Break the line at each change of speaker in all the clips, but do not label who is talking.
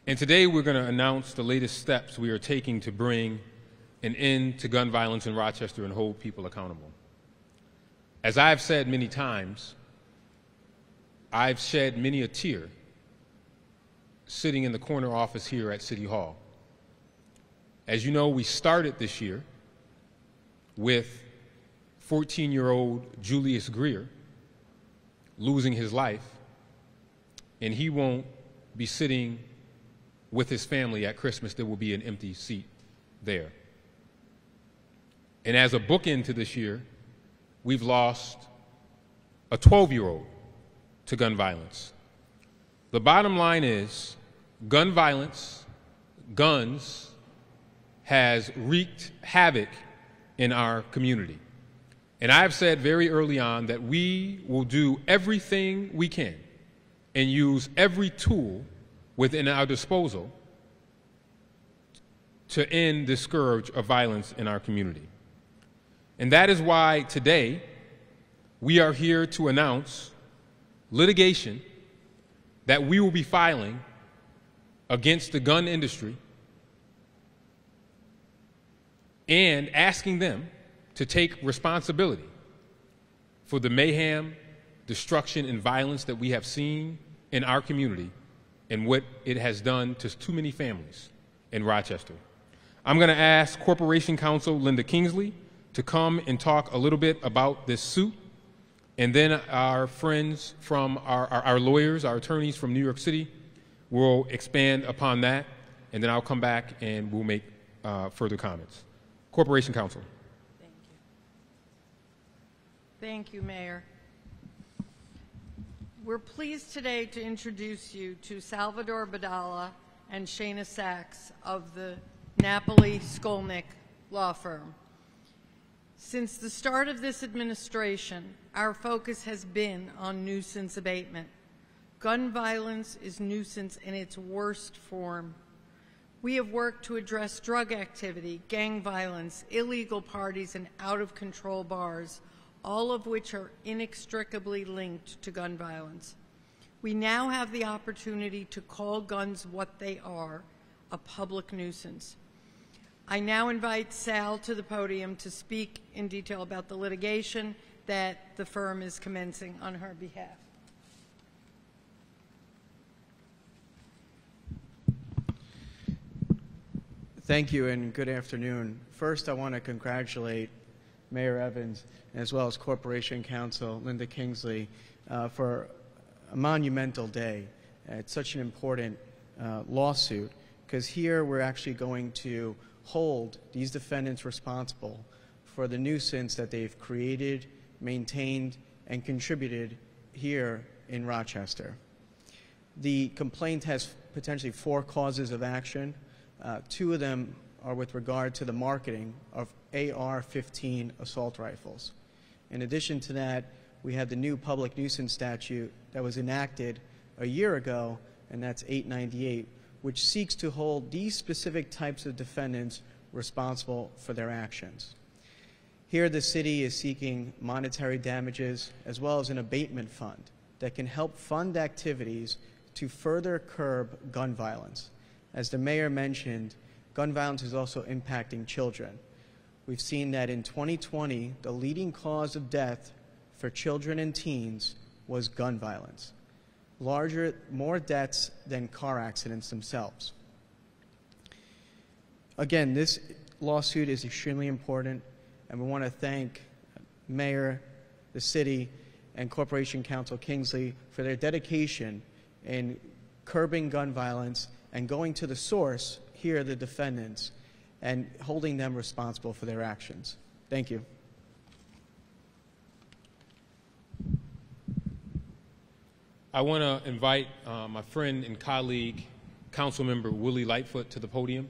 And today we're going to announce the latest steps we are taking to bring an end to gun violence in Rochester and hold people accountable. As I've said many times, I've shed many a tear sitting in the corner office here at City Hall. As you know, we started this year with 14-year-old Julius Greer losing his life, and he won't be sitting with his family at Christmas. There will be an empty seat there. And as a bookend to this year, we've lost a 12-year-old to gun violence. The bottom line is gun violence, guns, has wreaked havoc in our community. And I've said very early on that we will do everything we can and use every tool within our disposal to end the scourge of violence in our community. And that is why today we are here to announce litigation that we will be filing against the gun industry and asking them to take responsibility for the mayhem, destruction, and violence that we have seen in our community and what it has done to too many families in Rochester. I'm going to ask Corporation Counsel Linda Kingsley to come and talk a little bit about this suit, and then our friends from our lawyers, our attorneys from New York City will expand upon that, and then I'll come back and we'll make further comments. Corporation Counsel.
Thank you. Thank you, Mayor. We're pleased today to introduce you to Salvador Badala and Shana Sachs of the Napoli Shkolnik law firm. Since the start of this administration, our focus has been on nuisance abatement. Gun violence is nuisance in its worst form. We have worked to address drug activity, gang violence, illegal parties, and out-of-control bars, all of which are inextricably linked to gun violence. We now have the opportunity to call guns what they are, a public nuisance. I now invite Sal to the podium to speak in detail about the litigation that the firm is commencing on her behalf.
Thank you and good afternoon. First, I want to congratulate Mayor Evans as well as Corporation Counsel Linda Kingsley for a monumental day. It's such an important lawsuit because here we're actually going to hold these defendants responsible for the nuisance that they've created, maintained, and contributed here in Rochester. The complaint has potentially 4 causes of action. 2 of them are with regard to the marketing of AR-15 assault rifles. In addition to that, we have the new public nuisance statute that was enacted a year ago, and that's 898, which seeks to hold these specific types of defendants responsible for their actions. Here, the city is seeking monetary damages as well as an abatement fund that can help fund activities to further curb gun violence. As the mayor mentioned, gun violence is also impacting children. We've seen that in 2020, the leading cause of death for children and teens was gun violence. More deaths than car accidents themselves. Again, this lawsuit is extremely important, and we want to thank Mayor, the city, and Corporation Counsel Kingsley for their dedication in curbing gun violence and going to the source, here the defendants, and holding them responsible for their actions. Thank you.
I want to invite my friend and colleague, Councilmember Willie Lightfoot, to the podium.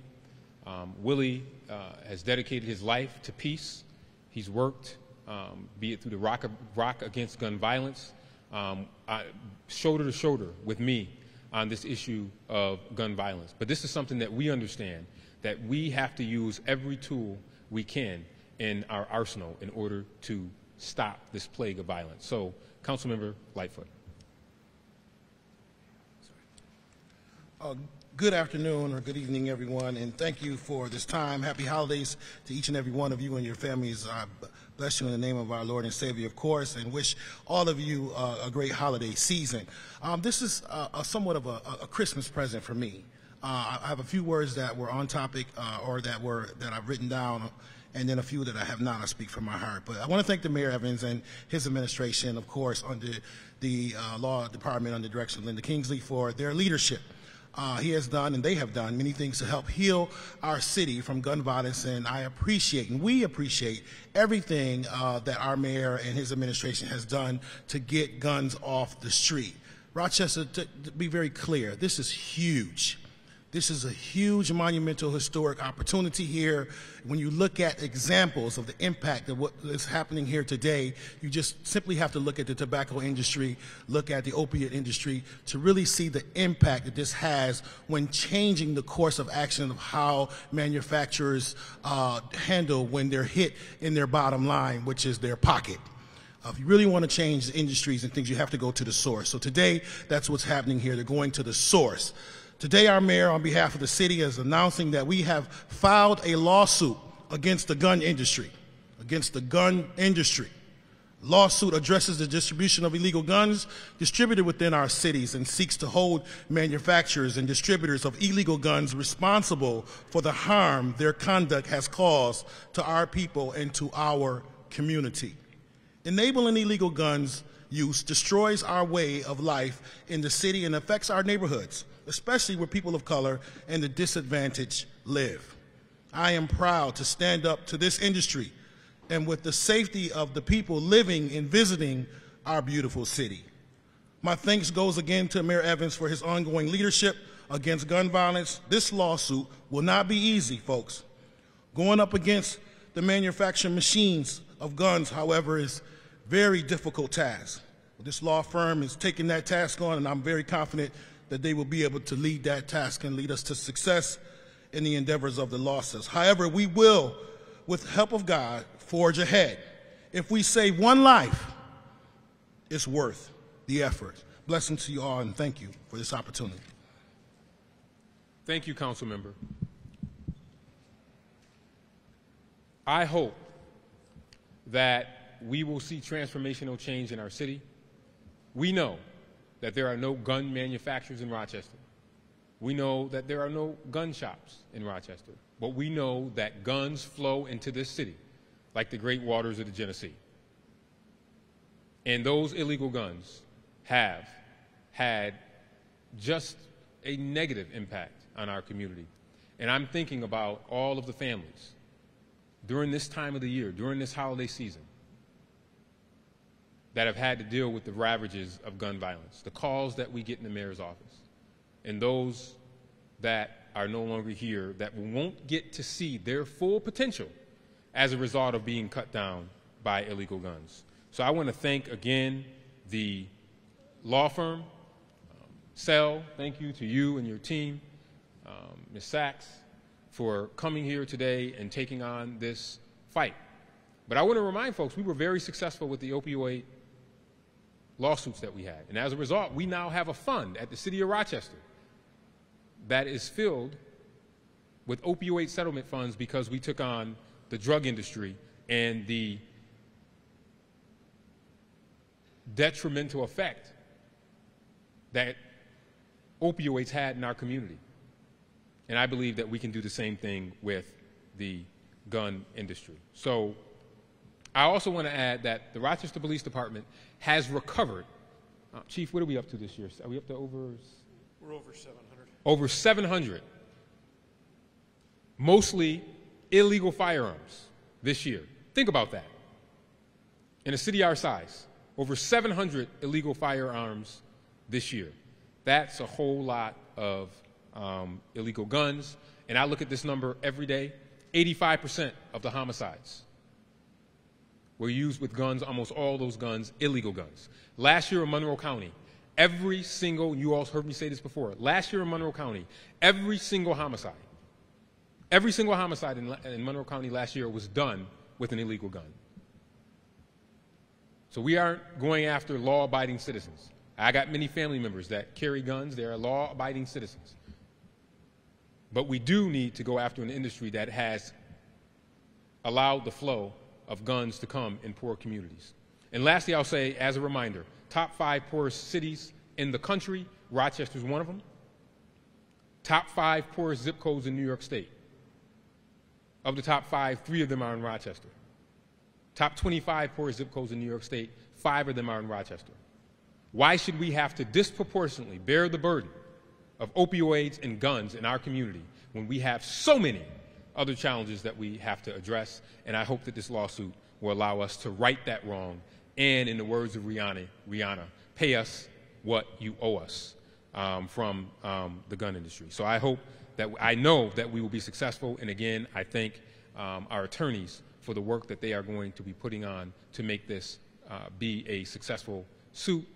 Willie has dedicated his life to peace. He's worked, be it through the Rock Against Gun Violence, shoulder to shoulder with me on this issue of gun violence. But this is something that we understand, that we have to use every tool we can in our arsenal in order to stop this plague of violence. So, Councilmember Lightfoot.
Good afternoon or good evening, everyone, and thank you for this time. Happy holidays to each and every one of you and your families. I bless you in the name of our Lord and Savior, of course, and wish all of you a great holiday season. This is somewhat of a Christmas present for me. I have a few words that were on topic or that I've written down, and then a few that I have not. I speak from my heart. But I want to thank the Mayor Evans and his administration, of course, under the Law Department under the direction of Linda Kingsley for their leadership. He has done and they have done many things to help heal our city from gun violence, and I appreciate and we appreciate everything that our mayor and his administration has done to get guns off the street. Rochester, to be very clear, this is huge. This is a huge, monumental, historic opportunity here. When you look at examples of the impact of what is happening here today, you just simply have to look at the tobacco industry, look at the opiate industry to really see the impact that this has when changing the course of action of how manufacturers handle when they're hit in their bottom line, which is their pocket. If you really want to change the industries and things, you have to go to the source. So today, that's what's happening here. They're going to the source. Today, our mayor, on behalf of the city, is announcing that we have filed a lawsuit against the gun industry. Lawsuit addresses the distribution of illegal guns distributed within our cities and seeks to hold manufacturers and distributors of illegal guns responsible for the harm their conduct has caused to our people and to our community. Enabling illegal guns use destroys our way of life in the city and affects our neighborhoods, especially where people of color and the disadvantaged live. I am proud to stand up to this industry and with the safety of the people living and visiting our beautiful city. My thanks goes again to Mayor Evans for his ongoing leadership against gun violence. This lawsuit will not be easy, folks. Going up against the manufacturing machines of guns, however, is a very difficult task. This law firm is taking that task on, and I'm very confident that they will be able to lead that task and lead us to success in the endeavors of the lawsuits. However, we will, with the help of God, forge ahead. If we save one life, it's worth the effort. Blessings to you all, and thank you for this opportunity.
Thank you, Council Member. I hope that we will see transformational change in our city. We know that there are no gun manufacturers in Rochester. We know that there are no gun shops in Rochester. But we know that guns flow into this city like the great waters of the Genesee. And those illegal guns have had just a negative impact on our community. And I'm thinking about all of the families during this time of the year, during this holiday season, that have had to deal with the ravages of gun violence, the calls that we get in the mayor's office, and those that are no longer here that won't get to see their full potential as a result of being cut down by illegal guns. So I want to thank again the law firm, Sel, thank you to you and your team, Ms. Sachs, for coming here today and taking on this fight. But I want to remind folks, we were very successful with the opioid lawsuits that we had. And as a result, we now have a fund at the City of Rochester that is filled with opioid settlement funds because we took on the drug industry and the detrimental effect that opioids had in our community. And I believe that we can do the same thing with the gun industry. So I also want to add that the Rochester Police Department has recovered. Chief, what are we up to this year? Are we up to over?
We're over 700.
Over 700, mostly illegal firearms this year. Think about that. In a city our size, over 700 illegal firearms this year. That's a whole lot of illegal guns. And I look at this number every day. 85% of the homicides were used with guns, almost all those guns, illegal guns. Last year in Monroe County, every single, you all heard me say this before, last year in Monroe County, every single homicide in Monroe County last year was done with an illegal gun. So we aren't going after law-abiding citizens. I got many family members that carry guns. They are law-abiding citizens. But we do need to go after an industry that has allowed the flow of guns to come in poor communities. And lastly, I'll say, as a reminder, top 5 poorest cities in the country, Rochester is one of them. Top 5 poorest zip codes in New York State. Of the top 5, 3 of them are in Rochester. Top 25 poorest zip codes in New York State, 5 of them are in Rochester. Why should we have to disproportionately bear the burden of opioids and guns in our community when we have so many other challenges that we have to address? And I hope that this lawsuit will allow us to right that wrong and, in the words of Rihanna, pay us what you owe us from the gun industry. So I know that we will be successful, and again, I thank our attorneys for the work that they are going to be putting on to make this be a successful suit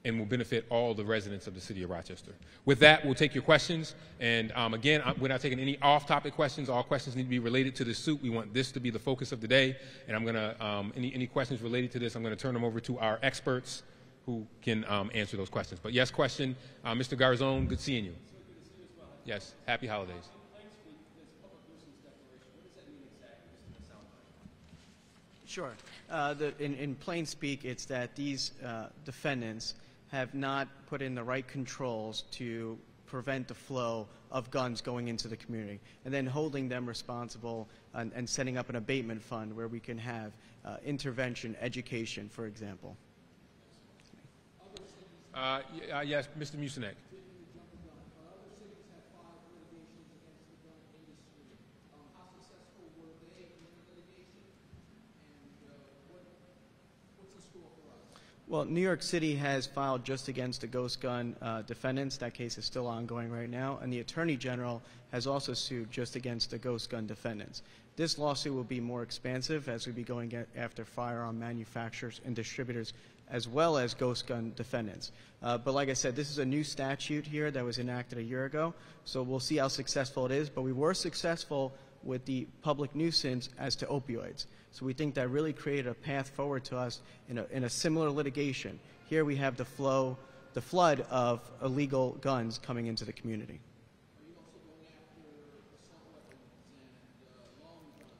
and will benefit all the residents of the city of Rochester. With that, we'll take your questions. And again, we're not taking any off-topic questions. All questions need to be related to the suit. We want this to be the focus of the day. And I'm going to, any questions related to this, I'm going to turn them over to our experts who can answer those questions. But yes, question, Mr. Garzone, good seeing you. Yes, happy holidays.
Sure. In plain speak, it's that these defendants have not put in the right controls to prevent the flow of guns going into the community, and then holding them responsible and setting up an abatement fund where we can have intervention, education, for example.
Yes, Mr. Mucinek.
Well, New York City has filed just against the ghost gun defendants. That case is still ongoing right now. And the Attorney General has also sued just against the ghost gun defendants. This lawsuit will be more expansive as we be going after firearm manufacturers and distributors as well as ghost gun defendants. But like I said, this is a new statute here that was enacted a year ago. So we'll see how successful it is. But we were successful with the public nuisance as to opioids. So we think that really created a path forward to us in a similar litigation. Here we have the flood of illegal guns coming into the community.
Are you also going after assault weapons and long guns?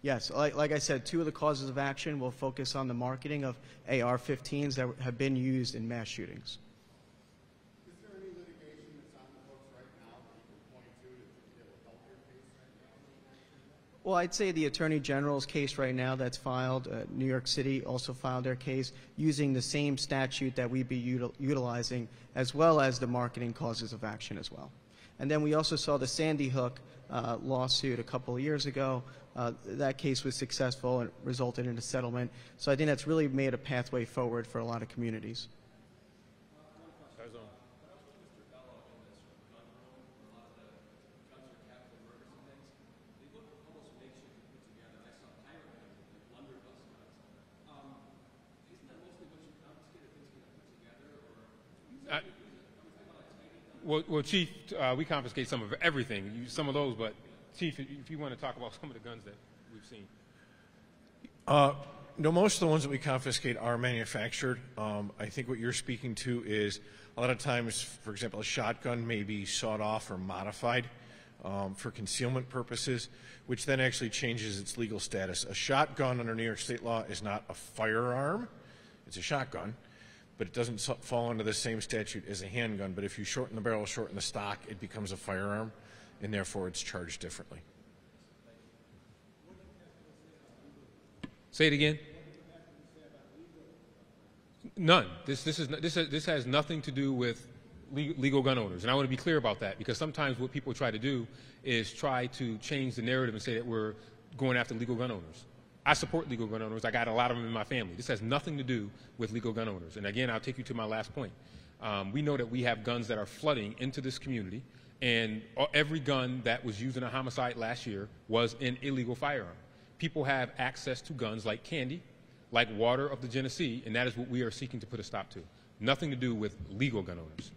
Yes, like I said, 2 of the causes of action will focus on the marketing of AR-15s that have been used in mass shootings.
Is there any litigation that's on the books right now that you can point to will help your case right now?
Well, I'd say the Attorney General's case right now that's filed, New York City also filed their case using the same statute that we'd be utilizing, as well as the marketing causes of action as well. And then we also saw the Sandy Hook lawsuit a couple of years ago. That case was successful and resulted in a settlement. So I think that's really made a pathway forward for a lot of communities.
Well, Chief, we confiscate some of everything, some of those, but Chief, if you want to talk about some of the guns that we've seen.
No, most of the ones that we confiscate are manufactured. I think what you're speaking to is a lot of times, for example, a shotgun may be sawed off or modified for concealment purposes, which then actually changes its legal status. A shotgun under New York state law is not a firearm. It's a shotgun, but it doesn't fall under the same statute as a handgun. But if you shorten the barrel, shorten the stock, it becomes a firearm, and therefore it's charged differently.
Say it again. None. This has nothing to do with legal gun owners, and I want to be clear about that, because sometimes what people try to do is try to change the narrative and say that we're going after legal gun owners. I support legal gun owners. I got a lot of them in my family. This has nothing to do with legal gun owners. And again, I'll take you to my last point. We know that we have guns that are flooding into this community, and every gun that was used in a homicide last year was an illegal firearm. People have access to guns like candy, like water of the Genesee, and that is what we are seeking to put a stop to. Nothing to do with legal gun owners.